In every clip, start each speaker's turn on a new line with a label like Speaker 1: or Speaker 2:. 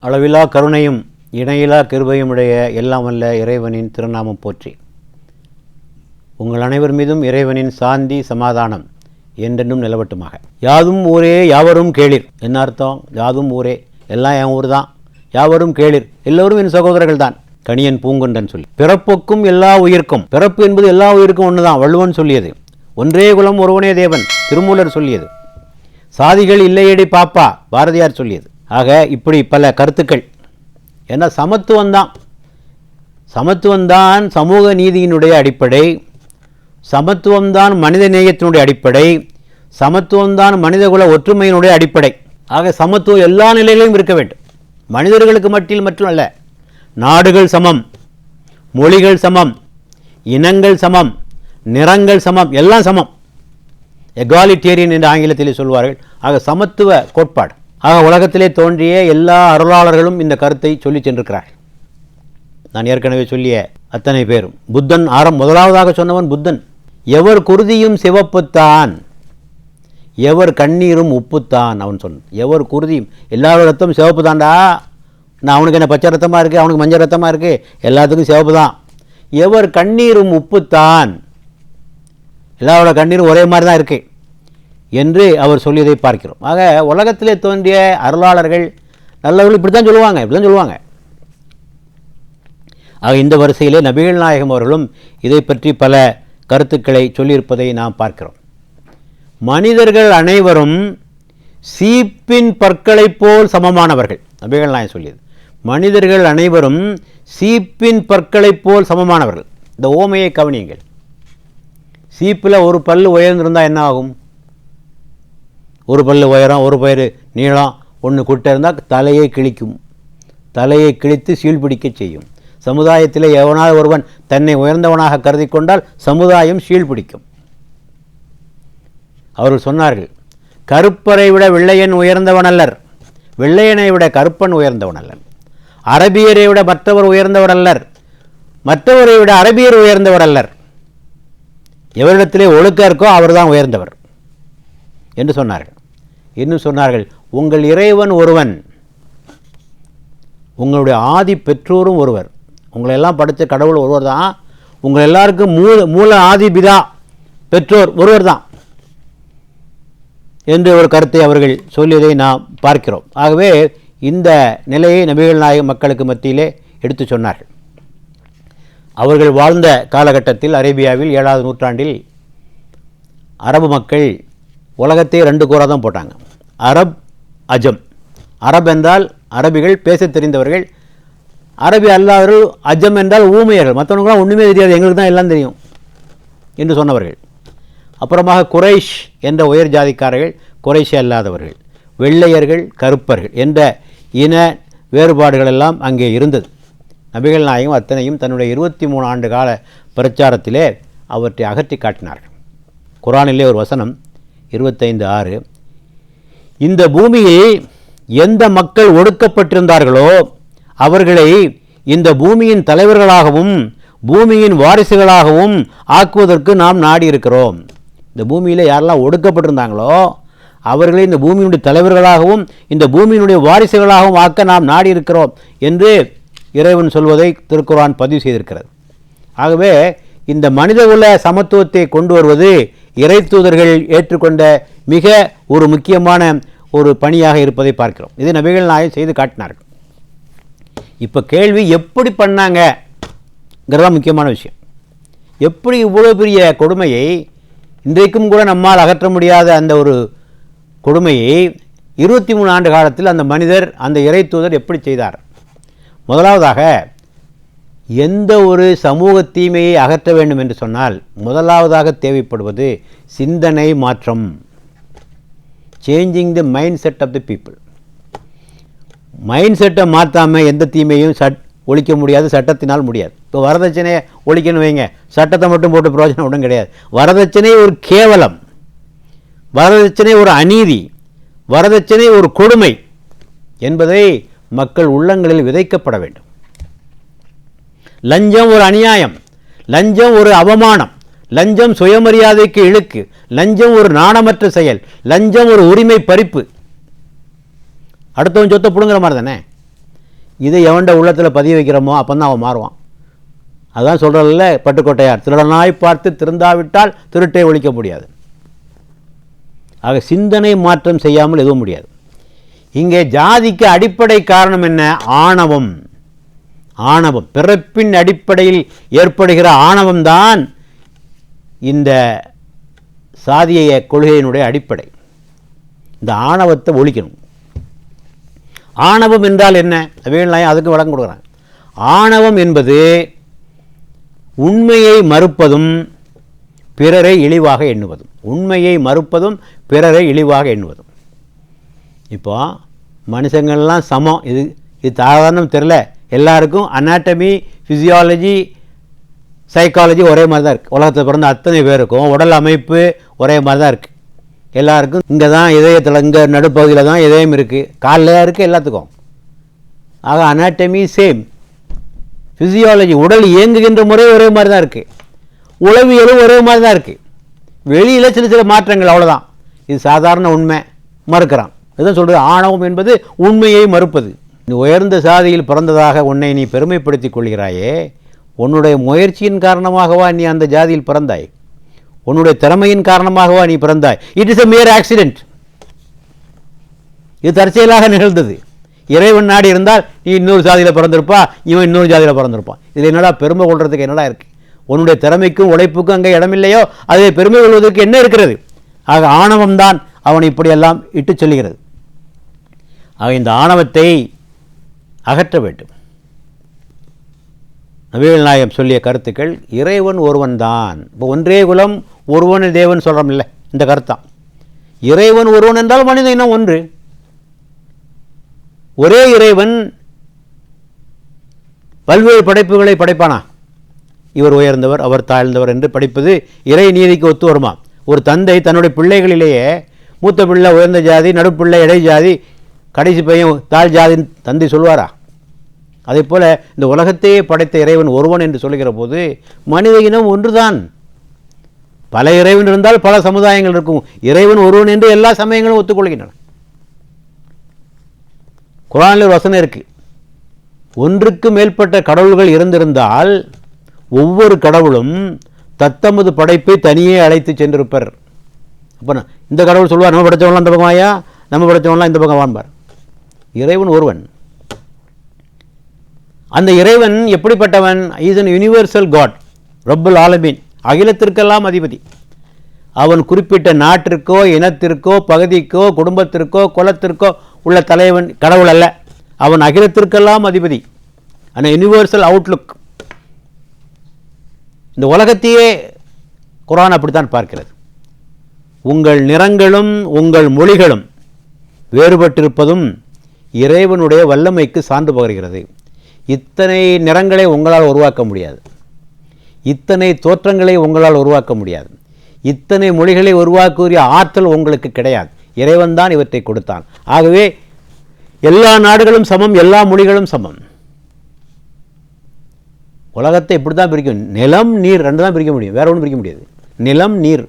Speaker 1: அளவிலா கருணையும் இணையிலா கிருபையும் உடைய எல்லாம் வல்ல இறைவனின் திருநாமம் போற்றி. உங்கள் அனைவர் மீதும் இறைவனின் சாந்தி சமாதானம் என்றென்றும் நிலவட்டுமாக. யாதும் ஊரே யாவரும் கேளிர். என்ன அர்த்தம்? யாதும் ஊரே, எல்லாம் என் ஊர் தான். யாவரும் கேளிர், எல்லோரும் என் சகோதரர்கள் தான். கணியன் பூங்குன்றன் சொல்லி, பிறப்புக்கும் எல்லா உயிர்க்கும், பிறப்பு என்பது எல்லா உயிருக்கும் ஒன்று தான். வள்ளுவன் சொல்லியது. ஒன்றே குலம் ஒருவனே தேவன் திருமூலர் சொல்லியது. சாதிகள் இல்லையடி பாப்பா பாரதியார் சொல்லியது. ஆக இப்படி பல கருத்துக்கள். ஏன்னா சமத்துவம்தான் சமூக நீதியினுடைய அடிப்படை, சமத்துவம்தான் மனித நேயத்தினுடைய அடிப்படை, சமத்துவம்தான் மனிதகுல ஒற்றுமையினுடைய அடிப்படை. ஆக சமத்துவம் எல்லா நிலையிலும் இருக்க வேண்டும். மனிதர்களுக்கு மட்டும் அல்ல. நாடுகள் சமம், மொழிகள் சமம், இனங்கள் சமம், நிறங்கள் சமம், எல்லாம் சமம். எகாலிட்டேரியன் என்று ஆங்கிலத்திலே சொல்வார்கள். ஆக சமத்துவ கோட்பாடு. ஆக உலகத்திலே தோன்றிய எல்லா அருளாளர்களும் இந்த கருத்தை சொல்லி சென்றிருக்கிறார்கள். நான் ஏற்கனவே சொல்லிய அத்தனை பேரும். புத்தன் முதலாவதாக சொன்னவன் புத்தன். எவர் குருதியும் சிவப்புத்தான், எவர் கண்ணீரும் உப்புத்தான். அவன் சொன்னான், எவர் குருதியும், எல்லாரோட ரத்தம் சிவப்பு தான்டா. நான் அவனுக்கு என்ன பச்சை ரத்தமாக இருக்குது, அவனுக்கு மஞ்சள் ரத்தமாக இருக்குது, எல்லாத்துக்கும் சிவப்பு தான். எவர் கண்ணீரும் உப்புத்தான், எல்லாரோட கண்ணீரும் ஒரே மாதிரி தான் இருக்குது என்று அவர் சொல்லியதை பார்க்கிறோம். ஆக உலகத்திலே தோன்றிய அருளாளர்கள் நல்லவர்கள் இப்படி தான் சொல்லுவாங்க. ஆக இந்த வரிசையிலே நபிகள் நாயகம் அவர்களும் இதை பற்றி பல கருத்துக்களை சொல்லியிருப்பதை நாம் பார்க்கிறோம். மனிதர்கள் அனைவரும் சீப்பின் பற்களைப் போல் சமமானவர்கள். நபிகள் நாயகம் சொல்லியது, மனிதர்கள் அனைவரும் சீப்பின் பற்களைப் போல் சமமானவர்கள். இந்த ஓமையை கவனியுங்கள். சீப்பில் ஒரு பல் உயர்ந்திருந்தால் என்ன ஆகும்? ஒரு பல் உயரம், ஒரு பயிர் நீளம், ஒன்று குட்டை இருந்தால் தலையை கிழிக்கும். தலையை கிழித்து சீழ்பிடிக்க செய்யும். சமுதாயத்தில் எவனாவது ஒருவன் தன்னை உயர்ந்தவனாக கருதி கொண்டால் சமுதாயம் சீழ்பிடிக்கும். அவர்கள் சொன்னார்கள், கருப்பரை விட வெள்ளையன் உயர்ந்தவன் அல்லர், வெள்ளையனை விட கருப்பன் உயர்ந்தவன் அல்லர், அரபியரை விட மற்றவர் உயர்ந்தவர் அல்லர், மற்றவரை விட அரபியர் உயர்ந்தவர் அல்லர், எவரிடத்திலே ஒழுக்கம் இருக்கோ அவர் தான் உயர்ந்தவர் என்று சொன்னார்கள். இன்னும் சொன்னார்கள், உங்கள் இறைவன் ஒருவன், உங்களுடைய ஆதி பெற்றோரும் ஒருவர், உங்களை எல்லாம் படைத்த கடவுள் ஒருவர் தான், உங்கள் எல்லாருக்கும் மூல ஆதி பிதா பெற்றோர் ஒருவர் தான் என்று ஒரு கருத்தை அவர்கள் சொல்லியதை நாம் பார்க்கிறோம். ஆகவே இந்த நிலையை நபிகள் நாயகம் மக்களுக்கு மத்தியிலே எடுத்து சொன்னார்கள். அவர்கள் வாழ்ந்த காலகட்டத்தில் அரேபியாவில் 7வது நூற்றாண்டில் அரபு மக்கள் உலகத்தை 2 கூறாக தான் போட்டாங்க. அரப், அஜம். அரப் என்றால் அரபிகள், பேச தெரிந்தவர்கள். அரபி அல்லாதவர்கள். அஜம் என்றால் ஊமையர்கள், மற்றவங்களுக்குலாம் ஒன்றுமே தெரியாது, எங்களுக்கு தான் எல்லாம் தெரியும் என்று சொன்னவர்கள். அப்புறமாக குறைஷ் என்ற உயர் ஜாதிக்காரர்கள், குறைஷ் அல்லாதவர்கள், வெள்ளையர்கள், கருப்பர்கள் என்ற இன வேறுபாடுகள் எல்லாம் அங்கே இருந்தது. நபிகள் நாயகம் அத்தனையும் தன்னுடைய 23 ஆண்டு கால பிரச்சாரத்திலே அவற்றை அகற்றி காட்டினார்கள். குர்ஆனிலே ஒரு வசனம் 25:6, இந்த பூமியில் எந்த மக்கள் ஒடுக்கப்பட்டிருந்தார்களோ அவர்களை இந்த பூமியின் தலைவர்களாகவும் பூமியின் வாரிசுகளாகவும் ஆக்குவதற்கு நாம் நாடி இருக்கிறோம். இந்த பூமியில் யாரெல்லாம் ஒடுக்கப்பட்டிருந்தாங்களோ அவர்களை இந்த பூமியினுடைய தலைவர்களாகவும் இந்த பூமியினுடைய வாரிசுகளாகவும் ஆக்க நாம் நாடி இருக்கிறோம் என்று இறைவன் சொல்வதை திருக்குர்ஆன் பதிவு செய்திருக்கிறது. ஆகவே இந்த மனிதகுல சமத்துவத்தை கொண்டு வருவது இறை தூதர்கள் ஏற்றுக்கொண்ட மிக ஒரு முக்கியமான ஒரு பணியாக இருப்பதை பார்க்கிறோம். இதை நபிகள் நாயகம் செய்து காட்டினார்கள். இப்போ கேள்வி, எப்படி பண்ணாங்கங்கிறதான் முக்கியமான விஷயம். எப்படி இவ்வளோ பெரிய கொடுமையை, இன்றைக்கும் கூட நம்மால் அகற்ற முடியாத அந்த ஒரு கொடுமையை 23 ஆண்டு காலத்தில் அந்த மனிதர், அந்த இறை தூதர் எப்படி செய்தார்? முதலாவதாக, எந்த ஒரு சமூக தீமையை அகற்ற வேண்டும் என்று சொன்னால் முதலாவதாக தேவைப்படுவது சிந்தனை மாற்றம். Changing the mind set of the people. Mind செட்டை மாற்றாமல் எந்த தீமையும் ஒழிக்க முடியாது, சட்டத்தினால் முடியாது. இப்போ வரதட்சணையை ஒழிக்கணும் வைங்க, சட்டத்தை மட்டும் போட்டு பிரயோஜனம் ஒன்றும் கிடையாது. வரதட்சணை ஒரு கேவலம், வரதட்சணை ஒரு அநீதி, வரதட்சணை ஒரு கொடுமை என்பதை மக்கள் உள்ளங்களில் விதைக்கப்பட வேண்டும். லஞ்சம் ஒரு அநியாயம், லஞ்சம் ஒரு அவமானம், லஞ்சம் சுயமரியாதைக்கு இழுக்கு, லஞ்சம் ஒரு நாணமற்ற செயல், லஞ்சம் ஒரு உரிமை பறிப்பு. அடுத்தவன் சொத்தை பிடுங்குற மாதிரி தானே. இதை எவன்ட உள்ளத்தில் பதிய வைக்கிறோமோ அப்போ தான் அவன் மாறுவான். அதான் சொல்கிறதில்ல பட்டுக்கோட்டையார், திருடனாய் பார்த்து திருந்தாவிட்டால் திருட்டை ஒழிக்க முடியாது. ஆக சிந்தனை மாற்றம் செய்யாமல் எதுவும் முடியாது. இங்கே ஜாதிக்கு அடிப்படை காரணம் என்ன? ஆணவம். ஆணவம், பிறப்பின் அடிப்படையில் ஏற்படுகிற ஆணவம்தான் இந்த சாதிய கொள்கையினுடைய அடிப்படை. இந்த ஆணவத்தை ஒழிக்கணும். ஆணவம் என்றால் என்ன? அவைகள் அதுக்கு விளக்கம் கொடுக்குறாங்க. ஆணவம் என்பது உண்மையை மறுப்பதும் பிறரை இழிவாக எண்ணுவதும். உண்மையை மறுப்பதும் பிறரை இழிவாக எண்ணுவதும். இப்போ மனுஷங்கள்லாம் சமம், இது சாதாரணம் தெரியல. எல்லாருக்கும் அனாட்டமி, ஃபிசியாலஜி, சைக்காலஜி ஒரே மாதிரி தான் இருக்குது. உலகத்தில் பிறந்த அத்தனை பேருக்கும் உடல் அமைப்பு ஒரே மாதிரி தான் இருக்குது. எல்லாருக்கும் இங்கே தான் இதயத்தில், இங்கே நடுப்பகுதியில் தான் இதயம் இருக்குது, காலில் இருக்குது எல்லாத்துக்கும். ஆக அனாட்டமி சேம். ஃபிசியாலஜி, உடல் இயங்குகின்ற முறை ஒரே மாதிரி தான் இருக்குது. உளவியலும் ஒரே மாதிரி தான் இருக்குது. வெளியில் சில சில மாற்றங்கள், அவ்வளோதான். இது சாதாரண உண்மை மறுக்கிறான். இதுதான் சொல்கிறது ஆணவம் என்பது உண்மையை மறுப்பது. நீ உயர்ந்த சாதியில் பிறந்ததாக உன்னை நீ பெருமைப்படுத்திக் கொள்கிறாயே, உன்னுடைய முயற்சியின் காரணமாகவா நீ அந்த ஜாதியில் பிறந்தாய்? உன்னுடைய திறமையின் காரணமாகவா நீ பிறந்தாய்? It is a mere accident. இது தற்செயலாக நிகழ்ந்தது. இறைவன் நாடி இருந்தால் நீ இன்னொரு ஜாதியில் பிறந்திருப்பா, இவன் இன்னொரு ஜாதியில் பிறந்திருப்பான். இதில் என்னடா பெருமை கொள்றதுக்கு என்னடா இருக்குது? உன்னுடைய திறமைக்கும் உழைப்புக்கும் அங்கே இடமில்லையோ, அதை பெருமை கொள்வதற்கு என்ன இருக்கிறது? ஆக ஆணவம்தான் அவனை இப்படியெல்லாம் இட்டு சொல்லுகிறது. ஆக இந்த ஆணவத்தை அகற்ற வேண்டும். நபிகள் நாயகம் சொல்லிய கருத்துக்கள் இறைவன் ஒருவன் தான். இப்போ ஒன்றே குலம் ஒருவன் தேவன் சொல்கிறோம் இல்லை, இந்த கருத்தான். இறைவன் ஒருவன் என்றால் மனிதன் இன்னும் ஒன்று. ஒரே இறைவன் பல்வேறு படைப்புகளை படைப்பானா? இவர் உயர்ந்தவர், அவர் தாழ்ந்தவர் என்று படிப்பது இறை நீதிக்கு ஒத்து வருமா? ஒரு தந்தை தன்னுடைய பிள்ளைகளிலேயே மூத்த பிள்ளை உயர்ந்த ஜாதி, நடுப்பிள்ளை இடை ஜாதி, கடைசி பையன் தாழ் ஜாதி தந்தை சொல்வாரா? அதே போல் இந்த உலகத்தையே படைத்த இறைவன் ஒருவன் என்று சொல்லுகிற போது மனித இனம் ஒன்றுதான். பல இறைவன் இருந்தால் பல சமுதாயங்கள் இருக்கும். இறைவன் ஒருவன் என்று எல்லா சமயங்களும் ஒத்துக்கொள்கின்றன. குர்ஆனில் ஒரு வசனம் இருக்கு, ஒன்றுக்கு மேற்பட்ட கடவுள்கள் இருந்திருந்தால் ஒவ்வொரு கடவுளும் தத்தமது படைப்பை தனியே அழைத்து சென்றிருப்பர். அப்போ இந்த கடவுள் சொல்லுவார், நம்ம படைத்தவங்களாம் இந்த பக்கம் ஆயா, நம்ம படைத்தவங்களாம் இந்த பக்கம் வான்பார். இறைவன் ஒருவன். அந்த இறைவன் எப்படிப்பட்டவன்? இஸ் அன் யூனிவர்சல் காட், ரப்புல் ஆலமீன், அகிலத்திற்கெல்லாம் அதிபதி. அவன் குறிப்பிட்ட நாட்டிற்கோ இனத்திற்கோ பகுதிக்கோ குடும்பத்திற்கோ குலத்திற்கோ உள்ள தலைவன் கடவுள் அல்ல. அவன் அகிலத்திற்கெல்லாம் அதிபதி. அந்த யூனிவர்சல் அவுட்லுக். இந்த உலகத்தையே குர்ஆன் அப்படித்தான் பார்க்கிறது. உங்கள் நிறங்களும் உங்கள் மொழிகளும் வேறுபட்டிருப்பதும் இறைவனுடைய வல்லமைக்கு சான்று பகர்கிறது. இத்தனை நிறங்களை உங்களால் உருவாக்க முடியாது, இத்தனை தோற்றங்களை உங்களால் உருவாக்க முடியாது, இத்தனை மொழிகளை உருவாக்கக்கூடிய ஆற்றல் உங்களுக்கு கிடையாது. இறைவன் தான் இவற்றை கொடுத்தான். ஆகவே எல்லா நாடுகளும் சமம், எல்லா மொழிகளும் சமம். உலகத்தை இப்படி தான் பிரிக்கும். நிலம் நீர் ரெண்டு தான் பிரிக்க முடியும், வேற ஒன்றும் பிரிக்க முடியாது. நிலம் நீர்.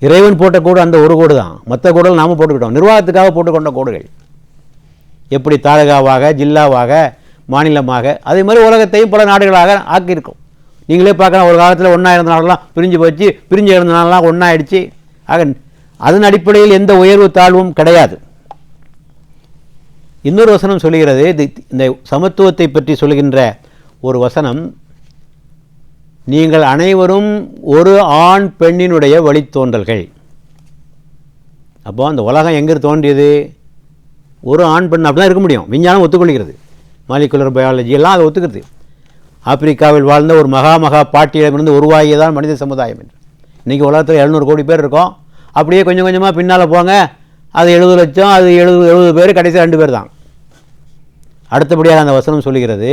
Speaker 1: இறைவன் போட்ட கோடு அந்த ஒரு கோடு தான். மற்ற கோடுகள் நாம் போட்டுக்கிட்டோம், நிர்வாகத்துக்காக போட்டுக்கொண்ட கோடுகள். எப்படி தாலுகாவாக, ஜில்லாவாக, மாநிலமாக, அதே மாதிரி உலகத்தையும் பல நாடுகளாக ஆக்கியிருக்கும். நீங்களே பார்க்கலாம், ஒரு காலத்தில் ஒன்றா இருந்த நாடெல்லாம் பிரிஞ்சு போச்சு, பிரிஞ்சு இருந்த நாடெல்லாம் ஒன்றாயிடுச்சு. ஆக அதன் அடிப்படையில் எந்த உயர்வு தாழ்வும் கிடையாது. இன்னொரு வசனம் சொல்லுகிறது, இந்த சமத்துவத்தை பற்றி சொல்லுகின்ற ஒரு வசனம், நீங்கள் அனைவரும் ஒரு ஆண் பெண்ணினுடைய வழித்தோன்றல்கள். அப்போ அந்த உலகம் எங்கே தோன்றியது? ஒரு ஆண் பெண் அப்படி தான் இருக்க முடியும். விஞ்ஞானம் ஒத்துக்கொள்கிறது, மாலிகுலர் பயாலஜி எல்லாம் அதை ஒத்துக்கிறது. ஆப்பிரிக்காவில் வாழ்ந்த ஒரு மகா பாட்டியிடமிருந்து உருவாகியதான் மனித சமுதாயம் என்று. இன்றைக்கி உலகத்தில் 700 கோடி பேர் இருக்கோம். அப்படியே கொஞ்சம் கொஞ்சமாக பின்னால் போங்க, அது 70 லட்சம், அது 70 பேர், கடைசி 2 பேர் தான். அடுத்தபடியாக அந்த வசனம் சொல்லுகிறது,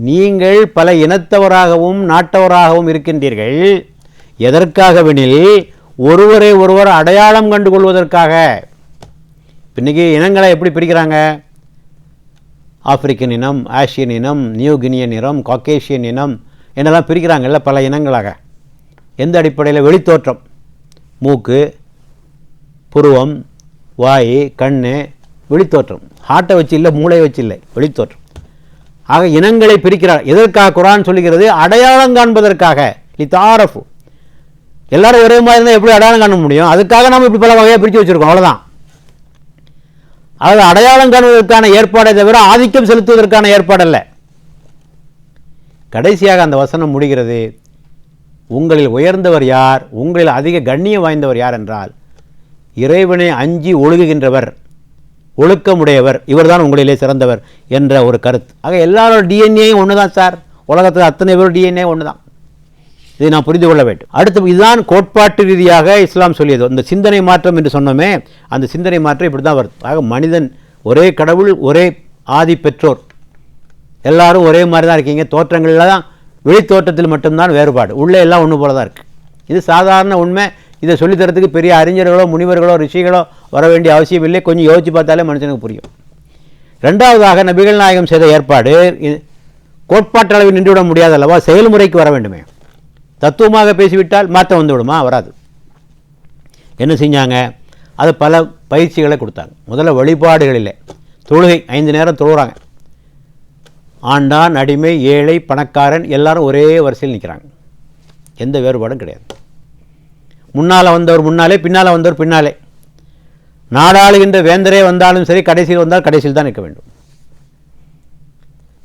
Speaker 1: நீங்கள் பல இனத்தவராகவும் நாட்டவராகவும் இருக்கின்றீர்கள். எதற்காகவெனில் ஒருவரை ஒருவர் அடையாளம் கண்டு கொள்வதற்காக. இன்றைக்கி இனங்களை எப்படி பிரிக்கிறாங்க? ஆப்பிரிக்கன் இனம், ஆசியன் இனம், நியூ கினியன் இனம், காக்கேஷியன் இனம் என்னெல்லாம் பிரிக்கிறாங்கல்ல பல இனங்களாக. எந்த அடிப்படையில்? வெளித்தோற்றம், மூக்கு, புருவம், வாய், கண், வெளித்தோற்றம். ஹார்ட்டை வச்சு இல்லை, மூளையை வச்சு இல்லை, வெளித்தோற்றம். ஆக இனங்களை பிரிக்கிறார். எதற்காக குர்ஆன் சொல்லுகிறது? அடையாளம் காண்பதற்காக. லிதாரஃபு. எல்லாரும் ஒரே மாதிரி இருந்தால் எப்படி அடையாளம் காண முடியும்? அதுக்காக நம்ம இப்படி பல வகையாக பிரித்து வச்சுருக்கோம், அவ்வளோதான். அதாவது அடையாளம் காணுவதற்கான ஏற்பாடை தவிர ஆதிக்கம் செலுத்துவதற்கான ஏற்பாடல்ல. கடைசியாக அந்த வசனம் முடிகிறது, உங்களில் உயர்ந்தவர் யார், உங்களில் அதிக கண்ணியம் வாய்ந்தவர் யார் என்றால் இறைவனை அஞ்சி ஒழுகுகின்றவர், ஒழுக்கமுடையவர், இவர்தான் உங்களிலே சிறந்தவர் என்ற ஒரு கருத்து. ஆக எல்லாரோட டிஎன்ஏயும் ஒன்று தான் சார். உலகத்தில் அத்தனை பேர் டிஎன்ஏ ஒன்று தான். இதை நாம் புரிந்து கொள்ள வேண்டும். அடுத்து இதுதான் கோட்பாட்டு ரீதியாக இஸ்லாம் சொல்லியது. இந்த சிந்தனை மாற்றம் என்று சொன்னோமே, அந்த சிந்தனை மாற்றம் இப்படி தான் வருது. ஆக மனிதன் ஒரே கடவுள், ஒரே ஆதி பெற்றோர், எல்லாரும் ஒரே மாதிரி தான் இருக்கீங்க. தோற்றங்களில் தான், வெளி தோற்றத்தில் மட்டும்தான் வேறுபாடு, உள்ளே எல்லாம் ஒன்று போல தான் இருக்குது. இது சாதாரண உண்மை. இதை சொல்லித்தரத்துக்கு பெரிய அறிஞர்களோ முனிவர்களோ ரிஷிகளோ வர வேண்டிய அவசியம் இல்லை. கொஞ்சம் யோசித்து பார்த்தாலே மனுஷனுக்கு புரியும். ரெண்டாவதாக நபிகள் நாயகம் செய்த ஏற்பாடு கோட்பாட்டளவில் நின்றுவிட முடியாது அல்லவா, செயல்முறைக்கு வர வேண்டுமே. தத்துவமாக பேசிவிட்டால் மாற்றம் வந்து விடுமா? வராது. என்ன செஞ்சாங்க? அது பல பயிற்சிகளை கொடுத்தாங்க. முதல்ல வழிபாடுகளில் தொழுகை 5 நேரம் தொழுகிறாங்க. ஆண்டான், அடிமை, ஏழை, பணக்காரன் எல்லாரும் ஒரே வரிசையில் நிற்கிறாங்க. எந்த வேறுபாடும் கிடையாது. முன்னால் வந்தவர் முன்னாலே, பின்னால் வந்தவர் பின்னாலே. நாடாளுகின்ற வேந்தரே வந்தாலும் சரி, கடைசியில் வந்தால் கடைசியில் தான் நிற்க வேண்டும்.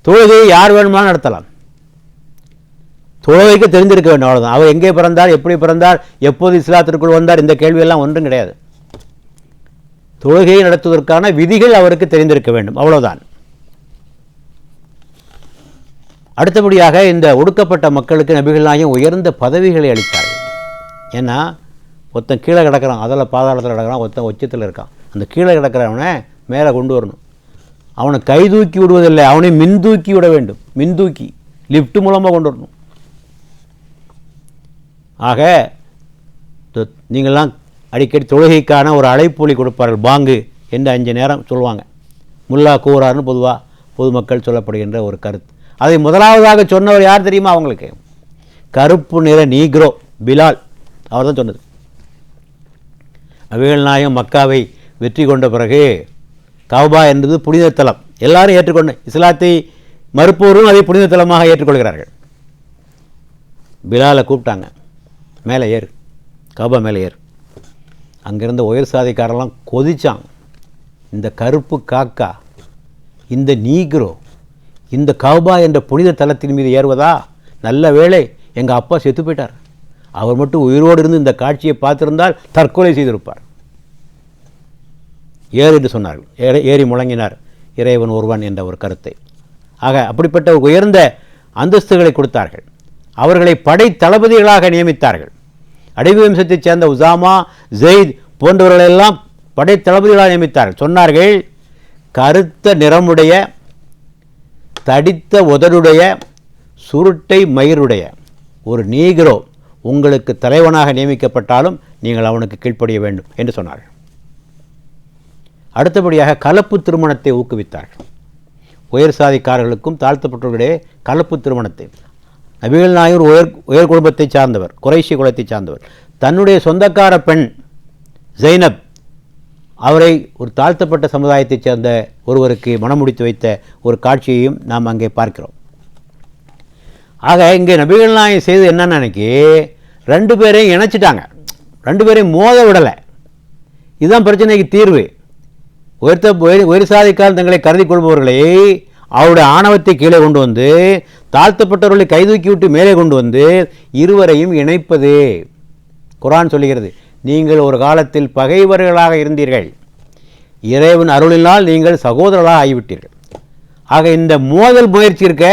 Speaker 1: தொழுகையை யார் வேணுமானாலும் நடத்தலாம். தொழுகைக்கு தெரிந்திருக்க வேண்டும், அவ்வளோதான். அவர் எங்கே பிறந்தார், எப்படி பிறந்தார், எப்போது இஸ்லாத்திற்குள் வந்தார், இந்த கேள்வியெல்லாம் ஒன்றும் கிடையாது. தொழுகையை நடத்துவதற்கான விதிகள் அவருக்கு தெரிந்திருக்க வேண்டும், அவ்வளோதான். அடுத்தபடியாக இந்த ஒடுக்கப்பட்ட மக்களுக்கு நபிகள் நாயகம் உயர்ந்த பதவிகளை அளித்தார்கள். ஏன்னா ஒருத்தன் கீழே கிடக்கிறான், அதில் பாதாளத்தில் கிடக்கிறான், ஒருத்தன் உச்சத்தில் இருக்கான். அந்த கீழே கிடக்கிறவனை மேலே கொண்டு வரணும். அவனை கை தூக்கி விடுவதில்லை, அவனை மின்தூக்கி விட வேண்டும். மின்தூக்கி லிஃப்ட் மூலமாக கொண்டு வரணும். ஆக நீங்கள்லாம் அடிக்கடி தொழுகைக்கான ஒரு அழைப்பொலி கொடுப்பார்கள், பாங்கு என்று 5 நேரம் சொல்லுவாங்க. முல்லா கூறார்னு பொதுவாக பொதுமக்கள் சொல்லப்படுகின்ற ஒரு கருத்து. அதை முதலாவதாக சொன்னவர் யார் தெரியுமா? அவங்களுக்கு கருப்பு நிற நீக்ரோ பிலால், அவர் தான் சொன்னது. நபிகள் நாயகம் மக்காவை வெற்றி கொண்ட பிறகு கஅபா என்பது புனித தலம், எல்லாரும் ஏற்றுக்கொண்டு இஸ்லாத்தை மறுப்போரும் அதை புனித தலமாக ஏற்றுக்கொள்கிறார்கள். பிலாலை கூப்பிட்டாங்க, மேலே ஏறு, கஅபா மேலே ஏறு. அங்கிருந்த உயர் சாதிக்காரெல்லாம் கொதிச்சாங்க. இந்த கருப்பு காக்கா, இந்த நீக்ரோ இந்த கஅபா என்ற புனித தலத்தின் மீது ஏறுவதா? நல்ல வேளை எங்கள் அப்பா செத்து போயிட்டார், அவர் மட்டும் உயிரோடு இருந்து இந்த காட்சியை பார்த்திருந்தால் தற்கொலை செய்திருப்பார். ஏறு என்று சொன்னார்கள். ஏறி முழங்கினார் இறைவன் ஒருவன் என்ற ஒரு கருத்தை. ஆக அப்படிப்பட்ட உயர்ந்த அந்தஸ்துகளை கொடுத்தார்கள். அவர்களை படை தளபதிகளாக நியமித்தார்கள். அடைவு வம்சத்தைச் சேர்ந்த உசாமா, ஜெயித் போன்றவர்களெல்லாம் படை தளபதிகளாக நியமித்தார்கள். சொன்னார்கள், கருத்த நிறமுடைய, தடித்த உதடுடைய, சுருட்டை மயிருடைய ஒரு நீக்ரோ உங்களுக்கு தலைவனாக நியமிக்கப்பட்டாலும் நீங்கள் அவனுக்கு கீழ்ப்படிய வேண்டும் என்று சொன்னார்கள். அடுத்தபடியாக கலப்பு திருமணத்தை ஊக்குவித்தார்கள். உயர் சாதிக்காரர்களுக்கும் தாழ்த்தப்பட்டவர்களுடைய கலப்பு திருமணத்தை. நபிகள் நாயகம் உயர் குடும்பத்தை சார்ந்தவர், குறைஷி குலத்தை சார்ந்தவர். தன்னுடைய சொந்தக்கார பெண் ஜைனப், அவரை ஒரு தாழ்த்தப்பட்ட சமுதாயத்தைச் சேர்ந்த ஒருவருக்கு மணமுடித்து வைத்த ஒரு காட்சியையும் நாம் அங்கே பார்க்கிறோம். ஆக இங்கே நபிகள் நாயகம் செய்து என்னன்னு நினைக்கி 2 பேரையும் இணைச்சிட்டாங்க, 2 பேரையும் மோத விடலை. இதுதான் பிரச்சனைக்கு தீர்வு. உயர் சாதிக்கால் தங்களை கருதி கொள்பவர்களை அவருடைய ஆணவத்தை கீழே கொண்டு வந்து, தாழ்த்தப்பட்டவர்களை கைதூக்கி விட்டு மேலே கொண்டு வந்து இருவரையும் இணைப்பது. குர்ஆன் சொல்லுகிறது, நீங்கள் ஒரு காலத்தில் பகைவர்களாக இருந்தீர்கள், இறைவன் அருளினால் நீங்கள் சகோதரர்களாக ஆகிவிட்டீர்கள். ஆக இந்த மோதல் முயற்சி இருக்க,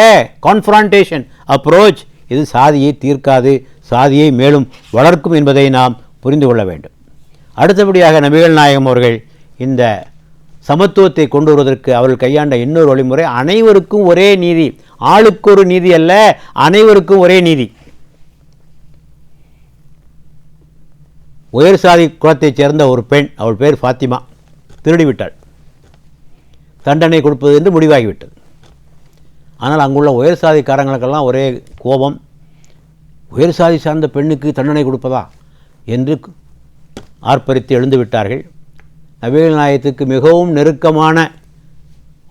Speaker 1: கான்ஃபரண்டேஷன் அப்ரோச், இது சாதியை தீர்க்காது, சாதியை மேலும் வளர்க்கும் என்பதை நாம் புரிந்து கொள்ள வேண்டும். அடுத்தபடியாக நபிகள் நாயகம் அவர்கள் இந்த சமத்துவத்தை கொண்டு வருவதற்கு அவர்கள் கையாண்ட இன்னொரு வழிமுறை, அனைவருக்கும் ஒரே நீதி. ஆளுக்கு ஒரு நீதி அல்ல, அனைவருக்கும் ஒரே நீதி. உயர் சாதி குலத்தைச் சேர்ந்த ஒரு பெண், அவள் பேர் ஃபாத்திமா, திருடிவிட்டாள். தண்டனை கொடுப்பது என்று முடிவாகிவிட்டது. ஆனால் அங்குள்ள உயர் சாதிக்காரங்களுக்கெல்லாம் ஒரே கோபம். உயர் சாதி சார்ந்த பெண்ணுக்கு தண்டனை கொடுப்பதா என்று ஆர்ப்பரித்து எழுந்து விட்டார்கள். நபிகள் நாயகத்துக்கு மிகவும் நெருக்கமான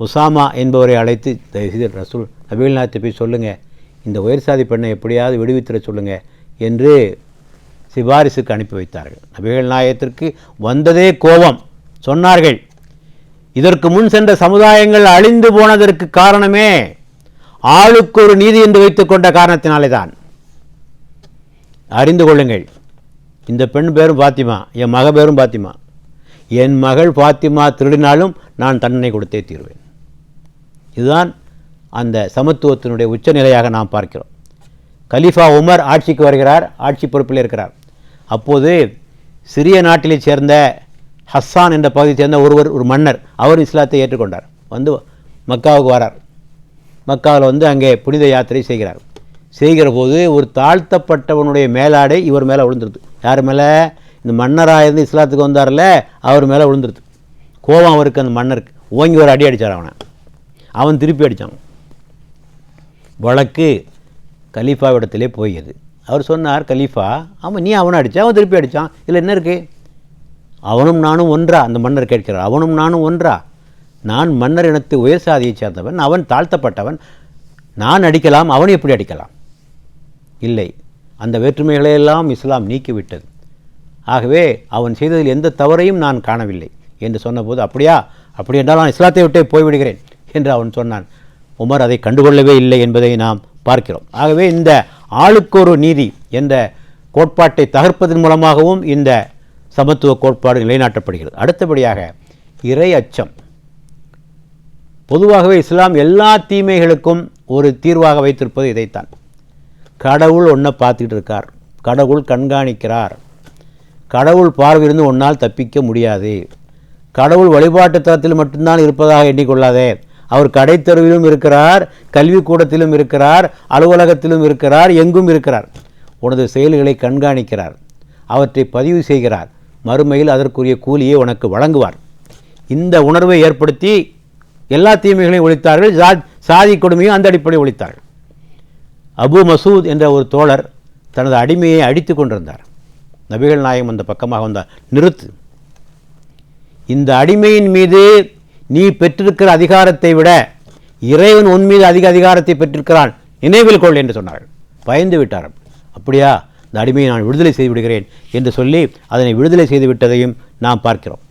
Speaker 1: உசாமா என்பவரை அழைத்து தயவுசெய்து ரசூல் நபிகள் நாயகத்தை போய் சொல்லுங்கள், இந்த உயர் சாதி பெண்ணை எப்படியாவது விடுவித்திட சொல்லுங்கள் என்று சிபாரிசுக்கு அனுப்பி வைத்தார்கள். நபிகள் நாயகத்திற்கு வந்ததே கோபம். சொன்னார்கள், இதற்கு முன் சென்ற சமுதாயங்கள் அழிந்து போனதற்கு காரணமே ஆளுக்கு ஒரு நீதி என்று வைத்துக் கொண்ட காரணத்தினாலே தான். அறிந்து கொள்ளுங்கள், இந்த பெண் பேரும் பாத்திமா, என் மக பேரும் பாத்திமா. என் மகள் பாத்திமா திருடினாலும் நான் தண்டனை கொடுத்தே தீர்வேன். இதுதான் அந்த சமத்துவத்தினுடைய உச்சநிலையாக நாம் பார்க்கிறோம். கலீஃபா உமர் ஆட்சிக்கு வருகிறார், ஆட்சி பொறுப்பில் இருக்கிறார். அப்போது சிறிய நாட்டிலே சேர்ந்த ஹஸ்ஸான் என்ற பகுதியை சேர்ந்த ஒரு மன்னர், அவர் இஸ்லாத்தை ஏற்றுக்கொண்டார். வந்து மக்காவுக்கு வரார். மக்காவில் அங்கே புனித யாத்திரை செய்கிற போது ஒரு தாழ்த்தப்பட்டவனுடைய மேலாடை இவர் மேலே விழுந்துருது. யார் மேலே? இந்த மன்னராக இருந்து இஸ்லாத்துக்கு வந்தார்ல, அவர் மேலே விழுந்துருது. கோபம் அவருக்கு, அந்த மன்னருக்கு. ஓங்கி ஒரு அடி அடித்தார். அவன் திருப்பி அடித்தான். வழக்கு கலீஃபாவிடத்திலே போயது. அவர் சொன்னார், கலீஃபா, ஆமாம் நீ அவனை அடித்தான், அவன் திருப்பி அடித்தான், இதில் என்ன இருக்குது? அவனும் நானும் ஒன்றா? அந்த மன்னர் கேட்கிறார். அவனும் நானும் ஒன்றா? நான் மன்னர் இனத்து உயர் சாதியை சேர்ந்தவன், அவன் தாழ்த்தப்பட்டவன். நான் அடிக்கலாம், அவன் எப்படி அடிக்கலாம்? இல்லை, அந்த வேற்றுமைகளையெல்லாம் இஸ்லாம் நீக்கிவிட்டது. ஆகவே அவன் செய்ததில் எந்த தவறையும் நான் காணவில்லை என்று சொன்னபோது, அப்படியா, அப்படி என்றால் நான் இஸ்லாத்தை விட்டே போய்விடுகிறேன் என்று அவன் சொன்னான். உமர் அதை கண்டுகொள்ளவே இல்லை என்பதை நாம் பார்க்கிறோம். ஆகவே இந்த ஆளுக்கொரு நீதி என்ற கோட்பாட்டை தகர்ப்பதன் மூலமாகவும் இந்த சமத்துவ கோட்பாடு நிலைநாட்டப்படுகிறது. அடுத்தபடியாக இறை அச்சம். பொதுவாகவே இஸ்லாம் எல்லா தீமைகளுக்கும் ஒரு தீர்வாக வைத்திருப்பது இதைத்தான். கடவுள் ஒன்றை பார்த்துக்கிட்டு இருக்கார், கடவுள் கண்காணிக்கிறார், கடவுள் பார்வையிலிருந்து ஒன்றால் தப்பிக்க முடியாது, கடவுள் வழிபாட்டு தளத்தில் மட்டும்தான் இருப்பதாக எண்ணிக்கொள்ளாதே, அவர் கடைத்தெருவிலும் இருக்கிறார், கல்விக்கூடத்திலும் இருக்கிறார், அலுவலகத்திலும் இருக்கிறார், எங்கும் இருக்கிறார். உனது செயல்களை கண்காணிக்கிறார், அவற்றை பதிவு செய்கிறார், மறுமையில் அதற்குரிய கூலியை உனக்கு வழங்குவார். இந்த உணர்வை ஏற்படுத்தி எல்லா தீமைகளையும் ஒழித்தார்கள். சாதி கொடுமையும் அந்த அடிப்படையை ஒழித்தார்கள். அபு மசூத் என்ற ஒரு தோழர் தனது அடிமையை அடித்து கொண்டிருந்தார். நபிகள் நாயகம் அந்த பக்கமாக வந்தார். நிறுத்து, இந்த அடிமையின் மீது நீ பெற்றிருக்கிற அதிகாரத்தை விட இறைவன் உன் மீது அதிக அதிகாரத்தை பெற்றிருக்கிறான், நினைவில் கொள் என்று சொன்னார்கள். பயந்து விட்டார். அப்படியா, இந்த அடிமையை நான் விடுதலை செய்து விடுகிறேன் என்று சொல்லி அதனை விடுதலை செய்து விட்டதையும் நாம் பார்க்கிறோம்.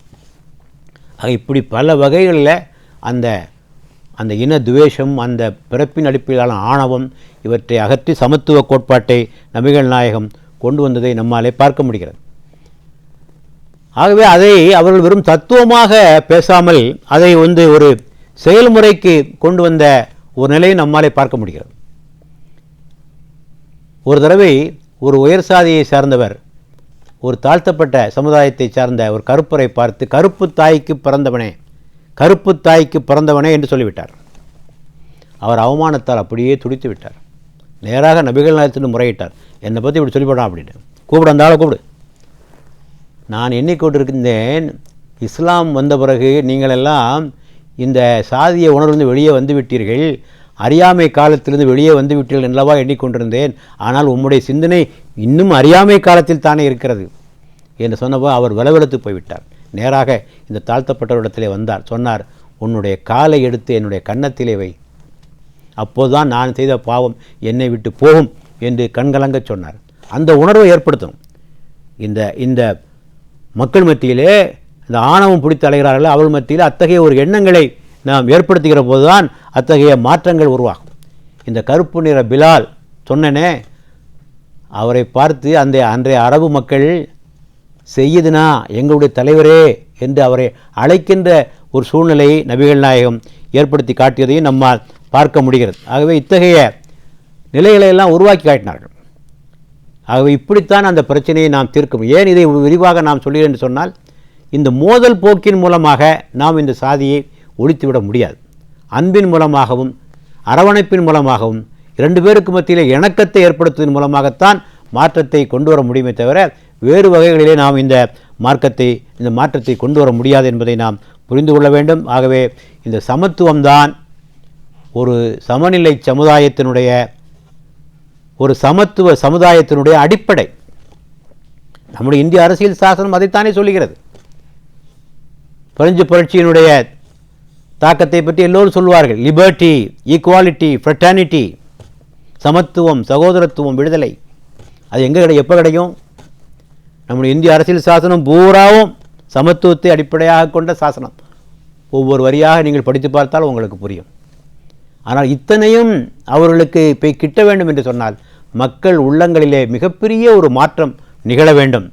Speaker 1: ஆக இப்படி பல வகைகளில் அந்த அந்த இன துவேஷம், அந்த பிறப்பின் அடிப்படையிலான ஆணவம், இவற்றை அகற்றி சமத்துவ கோட்பாட்டை நபிகள் நாயகம் கொண்டு வந்ததை நம்மாலே பார்க்க முடிகிறது. ஆகவே அதை அவர்கள் வெறும் தத்துவமாக பேசாமல் அதை ஒரு செயல்முறைக்கு கொண்டு வந்த ஒரு நிலையை நம்மாலே பார்க்க முடிகிறது. ஒரு தடவை ஒரு உயர் சாதியை சார்ந்தவர் ஒரு தாழ்த்தப்பட்ட சமுதாயத்தை சார்ந்த ஒரு கருப்பரை பார்த்து, கருப்பு தாய்க்கு பிறந்தவனே, கருப்பு தாய்க்கு பிறந்தவனே என்று சொல்லிவிட்டார். அவர் அவமானத்தால் அப்படியே துடித்து விட்டார். நேராக நபிகள் நாயகத்திற்கு முறையிட்டார், என்னை பற்றி இப்படி சொல்லிவிடான் அப்படின்னு. கூப்பிட, அந்த ஆளை கூப்பிடு. நான் எண்ணிக்கொண்டிருக்கின்றேன், இஸ்லாம் வந்த பிறகு நீங்களெல்லாம் இந்த சாதிய உணர்விலிருந்து வெளியே வந்து விட்டீர்கள், அறியாமை காலத்திலிருந்து வெளியே வந்து விட்டீர்கள் என்றவா எண்ணிக்கொண்டிருந்தேன். ஆனால் உம்முடைய சிந்தனை இன்னும் அறியாமை காலத்தில் தானே இருக்கிறது என்று சொன்னபோ அவர் விலவெடுத்து போய்விட்டார். நேராக இந்த தாழ்த்தப்பட்டவரிடத்திலே வந்தார். சொன்னார், உன்னுடைய காலை எடுத்து என்னுடைய கன்னத்திலே வை, அப்போதுதான் நான் செய்த பாவம் என்னை விட்டு போகும் என்று கண்கலங்க சொன்னார். அந்த உணர்வை ஏற்படுத்தும். இந்த மக்கள் மத்தியிலே இந்த ஆணவம் பிடித்து அலைகிறார்கள், அவள் மத்தியில் அத்தகைய ஒரு எண்ணங்களை நாம் ஏற்படுத்துகிற போதுதான் அத்தகைய மாற்றங்கள் உருவாகும். இந்த கருப்பு நிற பிலால் சொன்னனே, அவரை பார்த்து அன்றைய அரபு மக்கள் செய்யுதுனா எங்களுடைய தலைவரே என்று அவரை அழைக்கின்ற ஒரு சூழ்நிலையை நபிகள் நாயகம் ஏற்படுத்தி காட்டியதையும் நம்மால் பார்க்க முடிகிறது. ஆகவே இத்தகைய நிலைகளையெல்லாம் உருவாக்கி காட்டினார்கள். ஆகவே இப்படித்தான் அந்த பிரச்சனையை நாம் தீர்க்கும். ஏன் இதை விரிவாக நாம் சொல்கிறேன் என்று சொன்னால், இந்த மோதல் போக்கின் மூலமாக நாம் இந்த சாதியை ஒழித்துவிட முடியாது. அன்பின் மூலமாகவும் அரவணைப்பின் மூலமாகவும் இரண்டு பேருக்கு மத்தியிலே இணக்கத்தை ஏற்படுத்துவதன் மூலமாகத்தான் மாற்றத்தை கொண்டு வர முடியுமே தவிர வேறு வகைகளிலே நாம் இந்த மாற்றத்தை கொண்டு வர முடியாது என்பதை நாம் புரிந்து கொள்ள வேண்டும். ஆகவே இந்த சமத்துவம்தான் ஒரு சமநிலை சமுதாயத்தினுடைய, ஒரு சமத்துவ சமுதாயத்தினுடைய அடிப்படை. நம்முடைய இந்திய அரசியல் சாசனம் அதைத்தானே சொல்லுகிறது. பிரெஞ்சு புரட்சியினுடைய தாக்கத்தை பற்றி எல்லோரும் சொல்வார்கள். லிபர்ட்டி, ஈக்குவாலிட்டி, ஃப்ரெட்டர்னிட்டி, சமத்துவம், சகோதரத்துவம், விடுதலை. அது எங்கே எப்போ கிடைக்கும்? நம்முடைய இந்திய அரசியல் சாசனம் பூராவும் சமத்துவத்தை அடிப்படையாக கொண்ட சாசனம். ஒவ்வொரு வரியாக நீங்கள் படித்து பார்த்தால் உங்களுக்கு புரியும். ஆனால் இத்தனையும் அவர்களுக்கு போய் கிட்ட வேண்டும் என்று சொன்னால் மக்கள் உள்ளங்களிலே மிகப்பெரிய ஒரு மாற்றம் நிகழ வேண்டும்.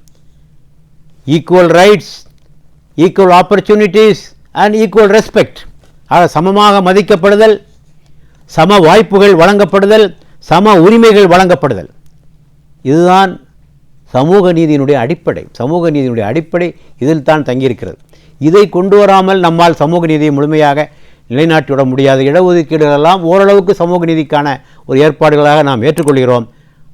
Speaker 1: Equal rights, equal opportunities and equal respect. ஆக சமமாக மதிக்கப்படுதல், சம வாய்ப்புகள் வழங்கப்படுதல், சம உரிமைகள் வழங்கப்படுதல். இதுதான் சமூக நீதியினுடைய அடிப்படை. சமூக நீதியினுடைய அடிப்படை இதில் தான் தங்கியிருக்கிறது. இதை கொண்டு வராமல் நம்மால் சமூக நீதியை முழுமையாக நிலைநாட்டிவிட முடியாது. இடஒதுக்கீடுகளெல்லாம் ஓரளவுக்கு சமூக நீதிக்கான ஒரு ஏற்பாடுகளாக நாம் ஏற்றுக்கொள்கிறோம்.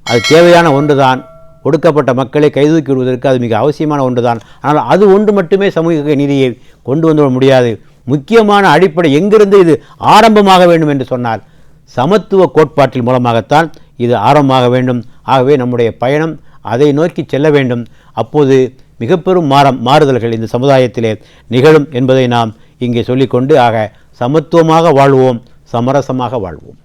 Speaker 1: அது தேவையான ஒன்று தான். ஒடுக்கப்பட்ட மக்களை கைதூக்கி விடுவதற்கு அது மிக அவசியமான ஒன்று தான். ஆனால் அது ஒன்று மட்டுமே சமூக நீதியை கொண்டு வந்துவிட முடியாது. முக்கியமான அடிப்படை எங்கிருந்து இது ஆரம்பமாக வேண்டும் என்று சொன்னால் சமத்துவ கோட்பாட்டில் மூலமாகத்தான் இது ஆரம்பமாக வேண்டும். ஆகவே நம்முடைய பயணம் அதை நோக்கி செல்ல வேண்டும். அப்போது மிக பெரும் மாறுதல்கள் இந்த சமுதாயத்திலே நிகழும் என்பதை நாம் இங்கே சொல்லிக்கொண்டு, ஆக சமத்துவமாக வாழ்வோம், சமரசமாக வாழ்வோம்.